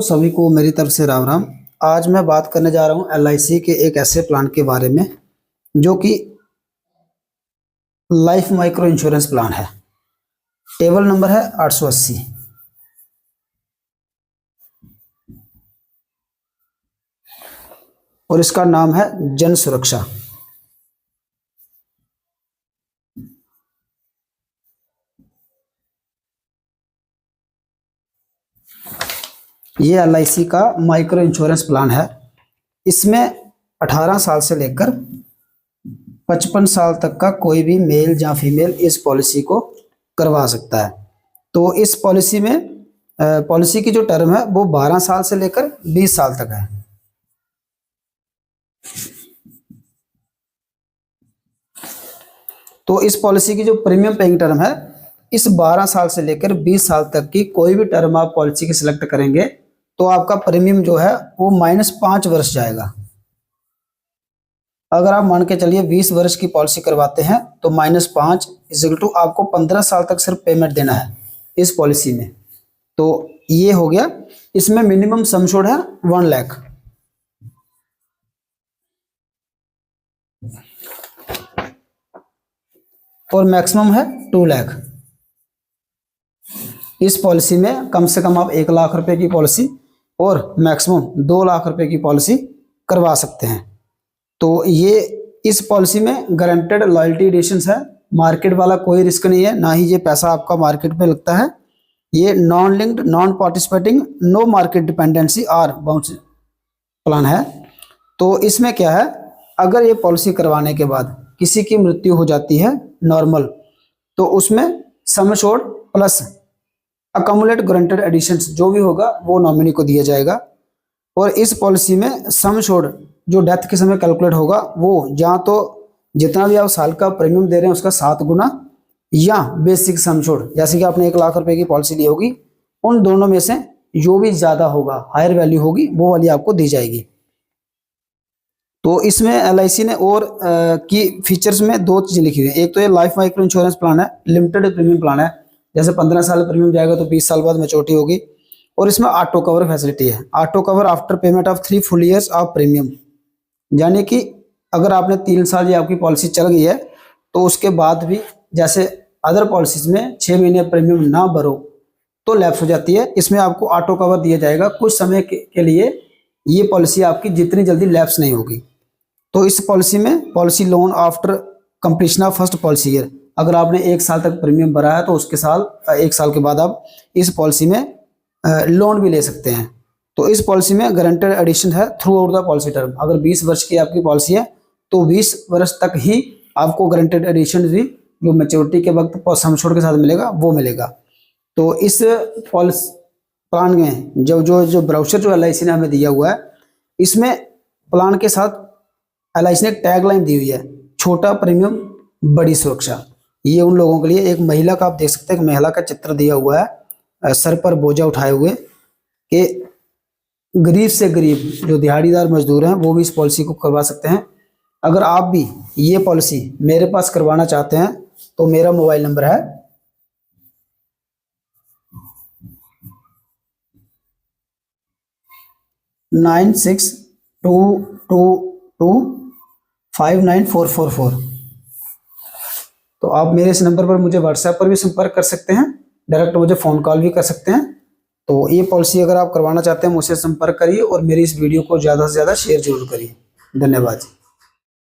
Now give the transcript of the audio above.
सभी को मेरी तरफ से राम राम। आज मैं बात करने जा रहा हूँ LIC के एक ऐसे प्लान के बारे में जो कि लाइफ माइक्रो इंश्योरेंस प्लान है। टेबल नंबर है 880 और इसका नाम है जन सुरक्षा। ये LIC का माइक्रो इंश्योरेंस प्लान है। इसमें 18 साल से लेकर 55 साल तक का कोई भी मेल या फीमेल इस पॉलिसी को करवा सकता है। तो इस पॉलिसी में पॉलिसी की जो टर्म है वो 12 साल से लेकर 20 साल तक है। तो इस पॉलिसी की जो प्रीमियम पेइंग टर्म है, इस 12 साल से लेकर 20 साल तक की कोई भी टर्म आप पॉलिसी की सिलेक्ट करेंगे तो आपका प्रीमियम जो है वो -5 वर्ष जाएगा। अगर आप मान के चलिए 20 वर्ष की पॉलिसी करवाते हैं तो -5 इक्वल टू आपको 15 साल तक सिर्फ पेमेंट देना है इस पॉलिसी में। तो ये हो गया। इसमें मिनिमम सम एश्योर्ड है 1 लाख और मैक्सिमम है 2 लाख। इस पॉलिसी में कम से कम आप 1 लाख रुपए की पॉलिसी और मैक्सिमम 2 लाख रुपए की पॉलिसी करवा सकते हैं। तो ये इस पॉलिसी में गारंटेड लॉयल्टी एडिशंस है। मार्केट वाला कोई रिस्क नहीं है, ना ही ये पैसा आपका मार्केट में लगता है। ये non linked, non participating, no market dependency और बाउंस प्लान है। तो इसमें क्या है, अगर ये पॉलिसी करवाने के बाद किसी की मृत्यु हो जाती है नॉर्मल, तो उसमें sum assured plus accumulate guaranteed additions जो भी होगा वो नॉमिनी को दिया जाएगा। और इस पॉलिसी में सम एश्योर्ड जो डेथ के समय कैलकुलेट होगा वो या तो जितना भी आप साल का प्रीमियम दे रहे हैं उसका 7 गुना, या बेसिक सम एश्योर्ड जैसे कि आपने 1 लाख रुपए की पॉलिसी ली होगी, उन दोनों में से जो भी ज्यादा होगा, हायर वैल्यू होगी, वो वाली आपको दी जाएगी। तो इसमें LIC ने और की फीचर्स में 2 चीजें लिखी हुई है। एक तो ये लाइफ माइक्रो इंश्योरेंस प्लान है, लिमिटेड प्रीमियम प्लान है। जैसे 15 साल प्रीमियम जाएगा तो 20 साल बाद मैच्योरिटी होगी। और इसमें ऑटो कवर फैसिलिटी है, auto cover after payment of 3 full years of premium. यानी कि अगर आपने 3 साल ये आपकी पॉलिसी चल गई है तो उसके बाद भी जैसे अदर पॉलिसीज में 6 महीने प्रीमियम ना भरो तो लैप्स हो जाती है, इसमें आपको ऑटो कवर दिया जाएगा कुछ समय के लिए। ये पॉलिसी आपकी जितनी जल्दी लैप्स नहीं होगी। तो इस पॉलिसी में policy loan after completion of first policy year, अगर आपने 1 साल तक प्रीमियम भरा है तो उसके 1 साल के बाद आप इस पॉलिसी में लोन भी ले सकते हैं। तो इस पॉलिसी में गारंटेड एडिशन है through out the policy term. अगर 20 वर्ष की आपकी पॉलिसी है तो 20 वर्ष तक ही आपको गारंटेड एडिशन भी जो मैच्योरिटी के वक्त सम एश्योर्ड के साथ मिलेगा वो मिलेगा। तो इस पॉलिसी प्लान में जो ब्राउचर जो LIC ने हमें दिया हुआ है, इसमें प्लान के साथ LIC ने एक टैगलाइन दी हुई है, छोटा प्रीमियम बड़ी सुरक्षा। ये उन लोगों के लिए, एक महिला का आप देख सकते हैं, एक महिला का चित्र दिया हुआ है सर पर बोझा उठाए हुए, कि गरीब से गरीब जो दिहाड़ीदार मजदूर हैं वो भी इस पॉलिसी को करवा सकते हैं। अगर आप भी ये पॉलिसी मेरे पास करवाना चाहते हैं तो मेरा मोबाइल नंबर है 9622259444। तो आप मेरे इस नंबर पर मुझे व्हाट्सएप पर भी संपर्क कर सकते हैं, डायरेक्ट मुझे फ़ोन कॉल भी कर सकते हैं। तो ये पॉलिसी अगर आप करवाना चाहते हैं मुझसे संपर्क करिए और मेरी इस वीडियो को ज़्यादा से ज़्यादा शेयर जरूर करिए। धन्यवाद।